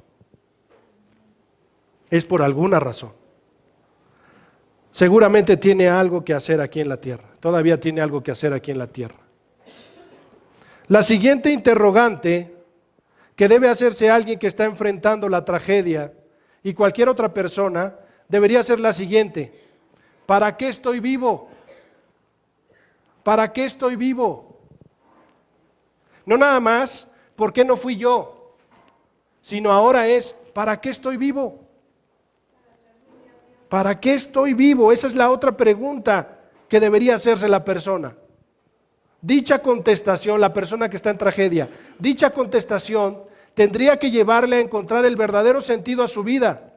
Es por alguna razón. Seguramente tiene algo que hacer aquí en la tierra. Todavía tiene algo que hacer aquí en la tierra. La siguiente interrogante que debe hacerse alguien que está enfrentando la tragedia y cualquier otra persona debería ser la siguiente. ¿Para qué estoy vivo? ¿Para qué estoy vivo? No nada más, ¿por qué no fui yo? Sino ahora es, ¿para qué estoy vivo? ¿Para qué estoy vivo? Esa es la otra pregunta que debería hacerse la persona. Dicha contestación, la persona que está en tragedia, dicha contestación tendría que llevarle a encontrar el verdadero sentido a su vida.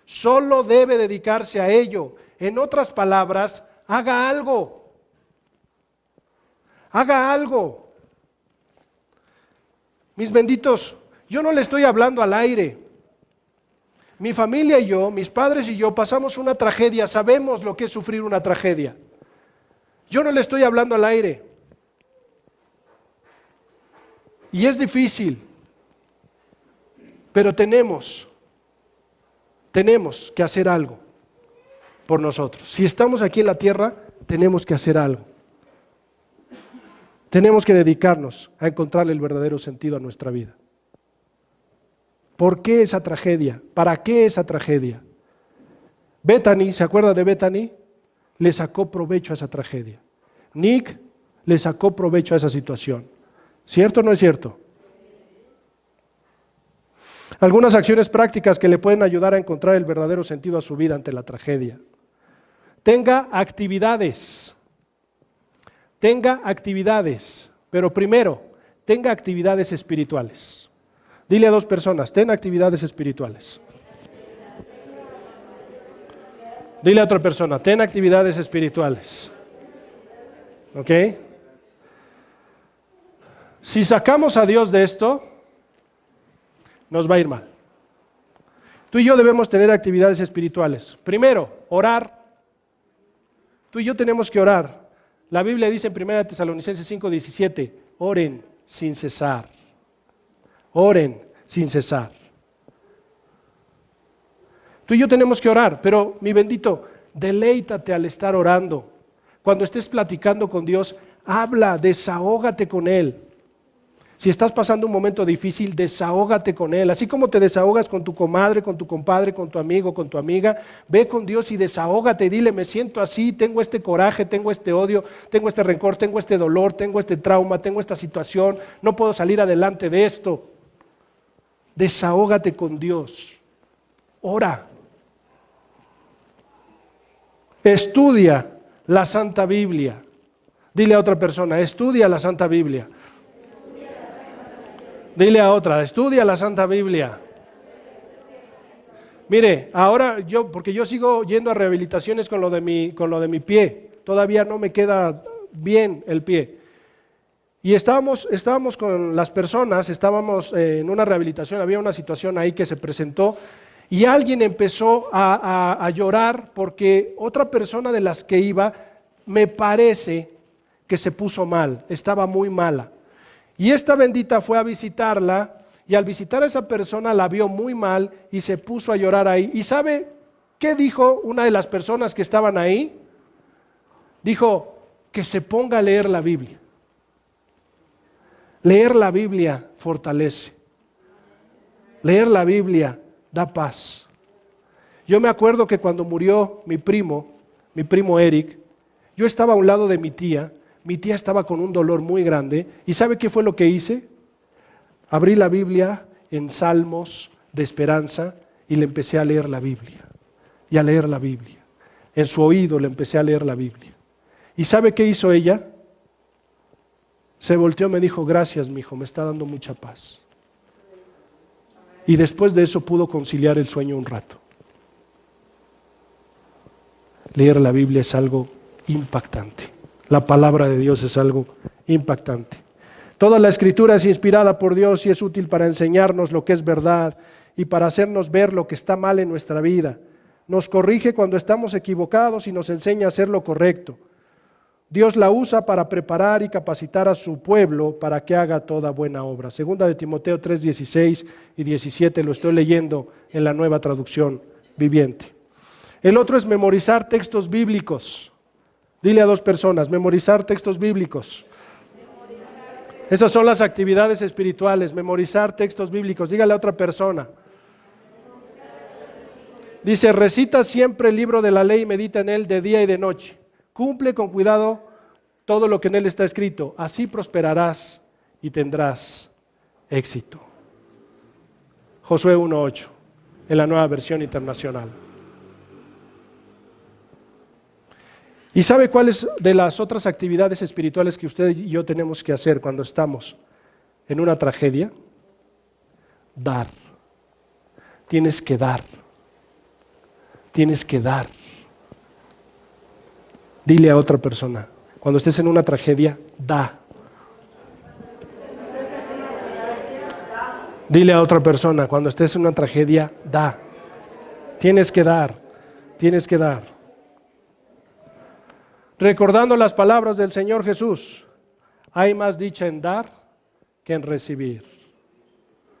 Solo debe dedicarse a ello. En otras palabras, haga algo. Haga algo. Mis benditos, yo no le estoy hablando al aire. Mi familia y yo, mis padres y yo pasamos una tragedia, sabemos lo que es sufrir una tragedia. Yo no le estoy hablando al aire. Y es difícil, pero tenemos que hacer algo por nosotros. Si estamos aquí en la tierra, tenemos que hacer algo. Tenemos que dedicarnos a encontrarle el verdadero sentido a nuestra vida. ¿Por qué esa tragedia? ¿Para qué esa tragedia? Bethany, ¿se acuerda de Bethany? Le sacó provecho a esa tragedia. Nick le sacó provecho a esa situación. ¿Cierto o no es cierto? Algunas acciones prácticas que le pueden ayudar a encontrar el verdadero sentido a su vida ante la tragedia. Tenga actividades, pero primero, tenga actividades espirituales. Dile a dos personas, ten actividades espirituales. Dile a otra persona, ten actividades espirituales. ¿Ok? Si sacamos a Dios de esto, nos va a ir mal. Tú y yo debemos tener actividades espirituales. Primero, orar. Tú y yo tenemos que orar. La Biblia dice en 1 Tesalonicenses 5:17, oren sin cesar. Oren sin cesar. Tú y yo tenemos que orar, pero mi bendito, deleítate al estar orando. Cuando estés platicando con Dios, habla, desahógate con Él. Si estás pasando un momento difícil, desahógate con Él. Así como te desahogas con tu comadre, con tu compadre, con tu amigo, con tu amiga, ve con Dios y desahógate y dile, me siento así, tengo este coraje, tengo este odio, tengo este rencor, tengo este dolor, tengo este trauma, tengo esta situación, no puedo salir adelante de esto. Desahógate con Dios. Ora. Estudia la Santa Biblia. Dile a otra persona, estudia la Santa Biblia. Dile a otra, estudia la Santa Biblia. Mire, ahora porque yo sigo yendo a rehabilitaciones con lo de mi pie, todavía no me queda bien el pie. Y estábamos con las personas, estábamos en una rehabilitación, había una situación ahí que se presentó y alguien empezó a llorar porque otra persona de las que iba, me parece que se puso mal, estaba muy mala. Y esta bendita fue a visitarla y al visitar a esa persona la vio muy mal y se puso a llorar ahí. ¿Y sabe qué dijo una de las personas que estaban ahí? Dijo que se ponga a leer la Biblia. Leer la Biblia fortalece. Leer la Biblia da paz. Yo me acuerdo que cuando murió mi primo Eric, yo estaba a un lado de mi tía estaba con un dolor muy grande, y ¿sabe qué fue lo que hice? Abrí la Biblia en Salmos de esperanza y le empecé a leer la Biblia, y a leer la Biblia. En su oído le empecé a leer la Biblia. ¿Y sabe qué hizo ella? Se volteó y me dijo, gracias, mijo, me está dando mucha paz. Y después de eso pudo conciliar el sueño un rato. Leer la Biblia es algo impactante. La palabra de Dios es algo impactante. Toda la Escritura es inspirada por Dios y es útil para enseñarnos lo que es verdad y para hacernos ver lo que está mal en nuestra vida. Nos corrige cuando estamos equivocados y nos enseña a hacer lo correcto. Dios la usa para preparar y capacitar a su pueblo para que haga toda buena obra. Segunda de Timoteo 3:16 y 17, lo estoy leyendo en la Nueva Traducción Viviente. El otro es memorizar textos bíblicos. Dile a dos personas, memorizar textos bíblicos. Esas son las actividades espirituales, memorizar textos bíblicos. Dígale a otra persona. Dice, recita siempre el libro de la ley y medita en él de día y de noche. Cumple con cuidado todo lo que en él está escrito. Así prosperarás y tendrás éxito. Josué 1:8, en la Nueva Versión Internacional. ¿Y sabe cuáles de las otras actividades espirituales que usted y yo tenemos que hacer cuando estamos en una tragedia? Dar. Tienes que dar. Tienes que dar. Dile a otra persona, cuando estés en una tragedia, da. Dile a otra persona, cuando estés en una tragedia, da. Tienes que dar, tienes que dar. Recordando las palabras del Señor Jesús, hay más dicha en dar que en recibir.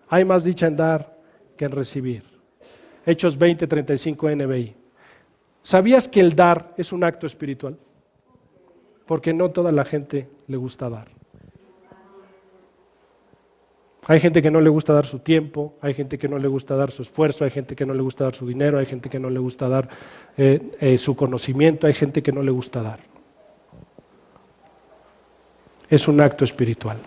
Hay más dicha en dar que en recibir. Hechos 20:35 NBI. ¿Sabías que el dar es un acto espiritual? Porque no toda la gente le gusta dar. Hay gente que no le gusta dar su tiempo, hay gente que no le gusta dar su esfuerzo, hay gente que no le gusta dar su dinero, hay gente que no le gusta dar su conocimiento, hay gente que no le gusta dar. Es un acto espiritual.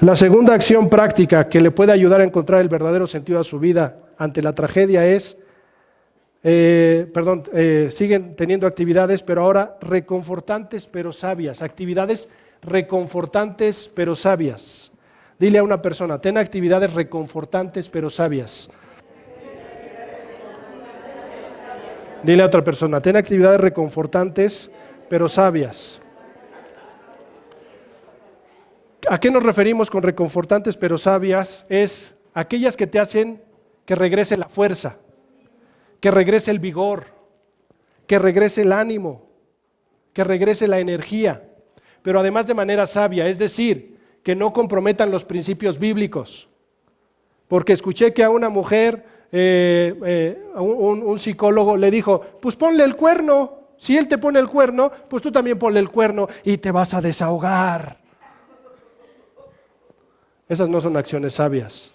La segunda acción práctica que le puede ayudar a encontrar el verdadero sentido a su vida ante la tragedia es, siguen teniendo actividades, pero ahora reconfortantes pero sabias, actividades reconfortantes pero sabias. Dile a una persona, ten actividades reconfortantes pero sabias. Dile a otra persona, ten actividades reconfortantes pero sabias. ¿A qué nos referimos con reconfortantes pero sabias? Es aquellas que te hacen que regrese la fuerza, que regrese el vigor, que regrese el ánimo, que regrese la energía, pero además de manera sabia, es decir, que no comprometan los principios bíblicos. Porque escuché que a una mujer, un psicólogo le dijo, pues ponle el cuerno, si él te pone el cuerno, pues tú también ponle el cuerno y te vas a desahogar. Esas no son acciones sabias.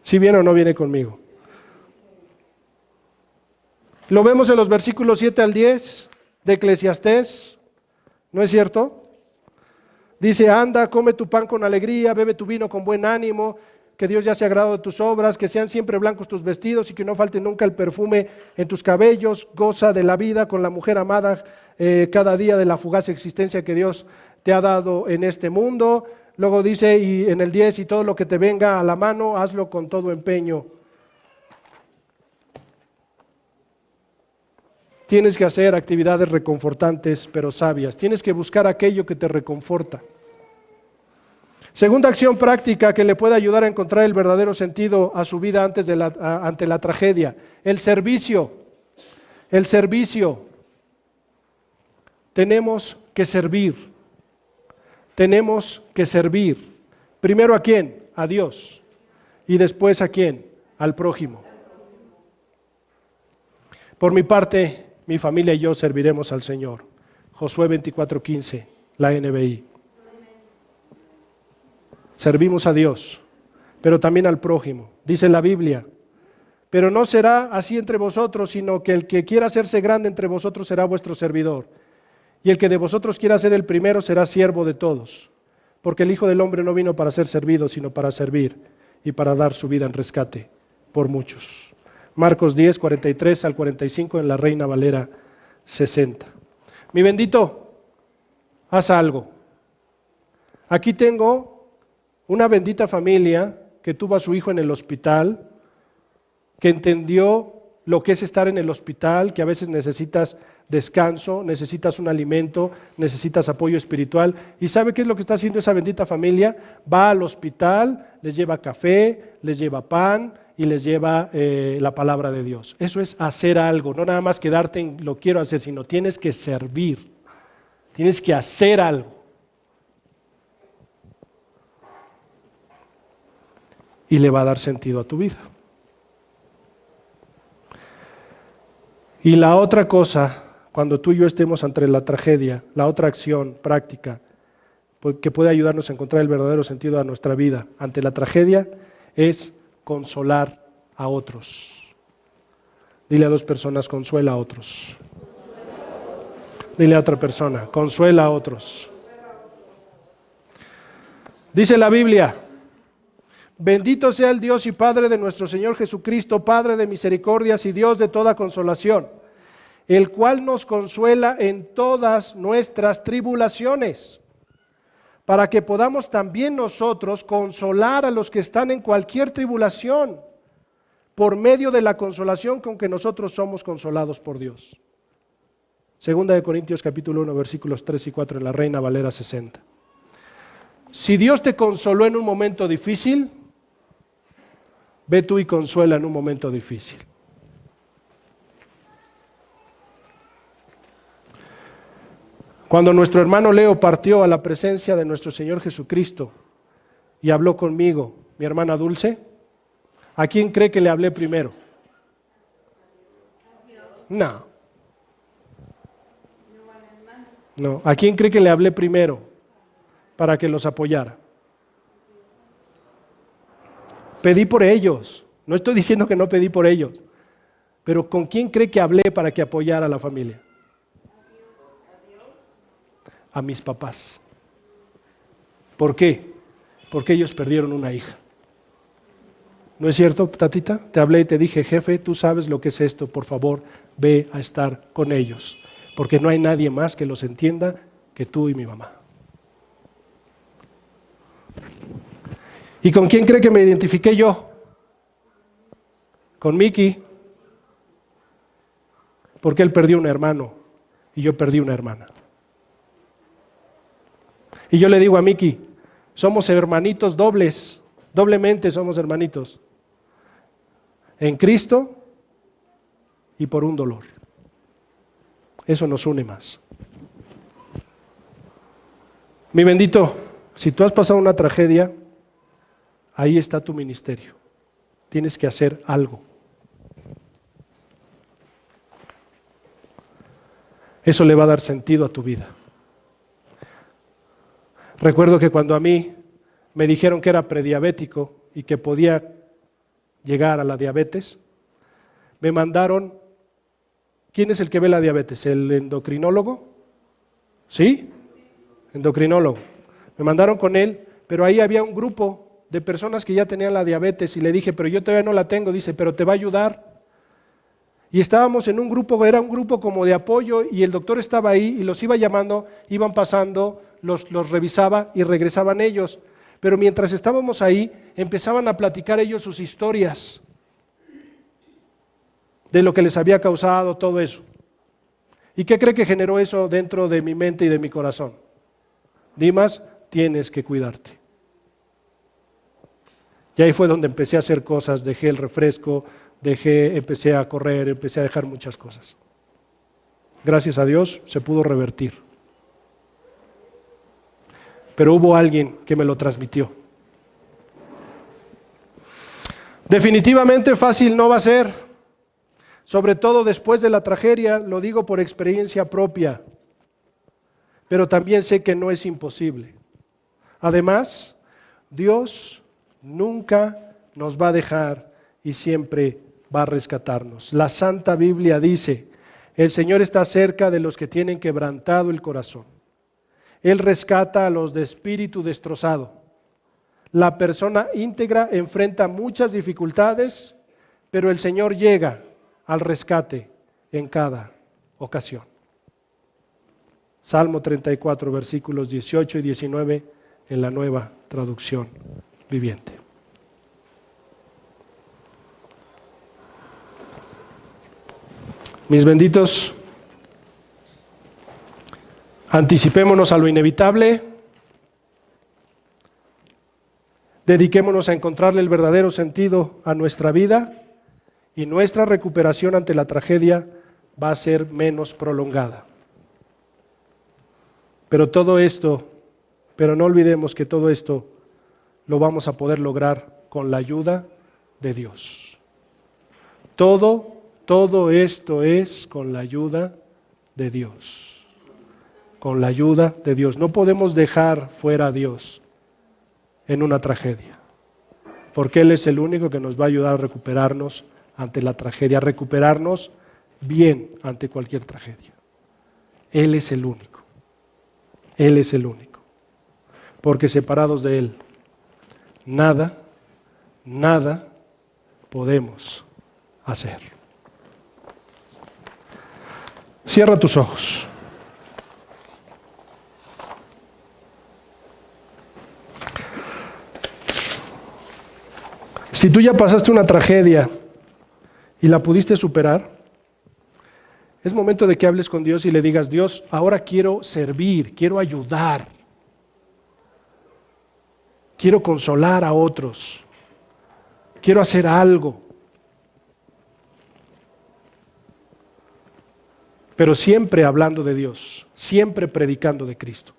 ¿Sí viene o no viene conmigo? Lo vemos en los versículos 7 al 10 de Eclesiastés, ¿no es cierto? Dice, anda, come tu pan con alegría, bebe tu vino con buen ánimo, que Dios ya se agrado de tus obras, que sean siempre blancos tus vestidos y que no falte nunca el perfume en tus cabellos, goza de la vida con la mujer amada cada día de la fugaz existencia que Dios te ha dado en este mundo. Luego dice, y en el 10, y todo lo que te venga a la mano, hazlo con todo empeño. Tienes que hacer actividades reconfortantes pero sabias. Tienes que buscar aquello que te reconforta. Segunda acción práctica que le puede ayudar a encontrar el verdadero sentido a su vida ante la tragedia. El servicio. El servicio. Tenemos que servir. Tenemos que servir. Primero ¿a quién? A Dios. Y después ¿a quién? Al prójimo. Por mi parte, mi familia y yo serviremos al Señor. Josué 24:15, la NBI. Servimos a Dios, pero también al prójimo. Dice la Biblia, pero no será así entre vosotros, sino que el que quiera hacerse grande entre vosotros será vuestro servidor. Y el que de vosotros quiera ser el primero será siervo de todos. Porque el Hijo del Hombre no vino para ser servido, sino para servir y para dar su vida en rescate por muchos. Marcos 10, 43 al 45 en la Reina Valera 60. Mi bendito, haz algo. Aquí tengo una bendita familia que tuvo a su hijo en el hospital, que entendió lo que es estar en el hospital, que a veces necesitas descanso, necesitas un alimento, necesitas apoyo espiritual. ¿Y sabe qué es lo que está haciendo esa bendita familia? Va al hospital, les lleva café, les lleva pan y les lleva la palabra de Dios. Eso es hacer algo, no nada más quedarte en lo quiero hacer, sino tienes que servir, tienes que hacer algo. Y le va a dar sentido a tu vida. Y la otra cosa, cuando tú y yo estemos ante la tragedia, la otra acción práctica que puede ayudarnos a encontrar el verdadero sentido a nuestra vida ante la tragedia es consolar a otros. Dile a dos personas, consuela a otros. Dile a otra persona, consuela a otros. Dice la Biblia, bendito sea el Dios y Padre de nuestro Señor Jesucristo, Padre de misericordias y Dios de toda consolación, el cual nos consuela en todas nuestras tribulaciones, para que podamos también nosotros consolar a los que están en cualquier tribulación, por medio de la consolación con que nosotros somos consolados por Dios. Segunda de Corintios capítulo 1, versículos 3 y 4 en la Reina Valera 60. Si Dios te consoló en un momento difícil, ve tú y consuela en un momento difícil. Cuando nuestro hermano Leo partió a la presencia de nuestro Señor Jesucristo y habló conmigo, mi hermana Dulce, ¿a quién cree que le hablé primero? No. No. ¿A quién cree que le hablé primero para que los apoyara? Pedí por ellos. No estoy diciendo que no pedí por ellos, pero ¿con quién cree que hablé para que apoyara a la familia? A mis papás. ¿Por qué? Porque ellos perdieron una hija. ¿No es cierto, Tatita? Te hablé y te dije, jefe, tú sabes lo que es esto, por favor, ve a estar con ellos, porque no hay nadie más que los entienda que tú y mi mamá. ¿Y con quién cree que me identifiqué yo? Con Miki, porque él perdió un hermano y yo perdí una hermana. Y yo le digo a Miki, somos hermanitos dobles, doblemente somos hermanitos, en Cristo y por un dolor. Eso nos une más. Mi bendito, si tú has pasado una tragedia, ahí está tu ministerio. Tienes que hacer algo. Eso le va a dar sentido a tu vida. Recuerdo que cuando a mí me dijeron que era prediabético y que podía llegar a la diabetes, me mandaron, ¿quién es el que ve la diabetes? ¿El endocrinólogo? ¿Sí? Endocrinólogo. Me mandaron con él, pero ahí había un grupo de personas que ya tenían la diabetes y le dije, pero yo todavía no la tengo, dice, pero te va a ayudar. Y estábamos en un grupo, era un grupo como de apoyo y el doctor estaba ahí y los iba llamando, iban pasando, los revisaba y regresaban ellos. Pero mientras estábamos ahí, empezaban a platicar ellos sus historias de lo que les había causado todo eso. ¿Y qué cree que generó eso dentro de mi mente y de mi corazón? Dimas, tienes que cuidarte. Y ahí fue donde empecé a hacer cosas, dejé el refresco, empecé a correr, empecé a dejar muchas cosas. Gracias a Dios se pudo revertir. Pero hubo alguien que me lo transmitió. Definitivamente fácil no va a ser, sobre todo después de la tragedia, lo digo por experiencia propia, pero también sé que no es imposible. Además, Dios nunca nos va a dejar y siempre va a rescatarnos. La Santa Biblia dice, el Señor está cerca de los que tienen quebrantado el corazón. Él rescata a los de espíritu destrozado. La persona íntegra enfrenta muchas dificultades, pero el Señor llega al rescate en cada ocasión. Salmo 34, versículos 18 y 19 en la Nueva Traducción Viviente. Mis benditos, anticipémonos a lo inevitable, dediquémonos a encontrarle el verdadero sentido a nuestra vida y nuestra recuperación ante la tragedia va a ser menos prolongada. Pero no olvidemos que todo esto lo vamos a poder lograr con la ayuda de Dios. Todo esto es con la ayuda de Dios. Con la ayuda de Dios. No podemos dejar fuera a Dios en una tragedia, porque Él es el único que nos va a ayudar a recuperarnos ante la tragedia, a recuperarnos bien ante cualquier tragedia. Él es el único. Él es el único. Porque separados de Él, nada podemos hacer. Cierra tus ojos. Si tú ya pasaste una tragedia y la pudiste superar, es momento de que hables con Dios y le digas: Dios, ahora quiero servir, quiero ayudar, quiero consolar a otros, quiero hacer algo. Pero siempre hablando de Dios, siempre predicando de Cristo.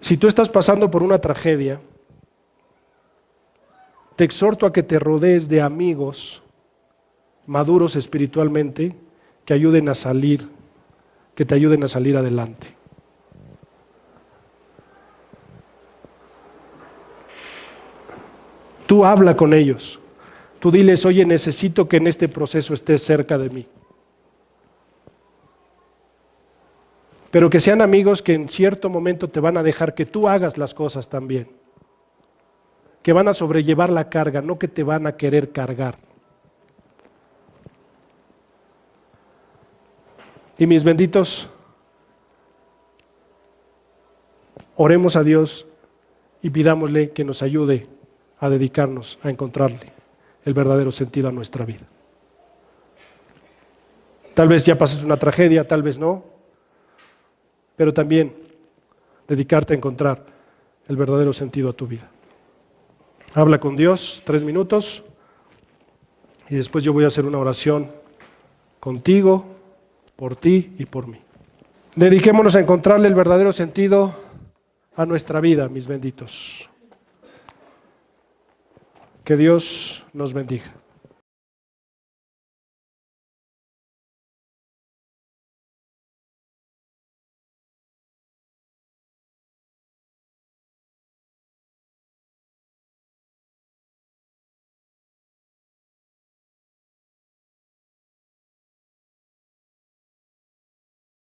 Si tú estás pasando por una tragedia, te exhorto a que te rodees de amigos maduros espiritualmente que ayuden a salir, que te ayuden a salir adelante. Tú habla con ellos. Tú diles: oye, necesito que en este proceso estés cerca de mí. Pero que sean amigos que en cierto momento te van a dejar que tú hagas las cosas también. Que van a sobrellevar la carga, no que te van a querer cargar. Y mis benditos, oremos a Dios y pidámosle que nos ayude a dedicarnos a encontrarle el verdadero sentido a nuestra vida. Tal vez ya pases una tragedia, tal vez no, pero también dedicarte a encontrar el verdadero sentido a tu vida. Habla con Dios 3 minutos y después yo voy a hacer una oración contigo, por ti y por mí. Dediquémonos a encontrarle el verdadero sentido a nuestra vida, mis benditos. Que Dios nos bendiga.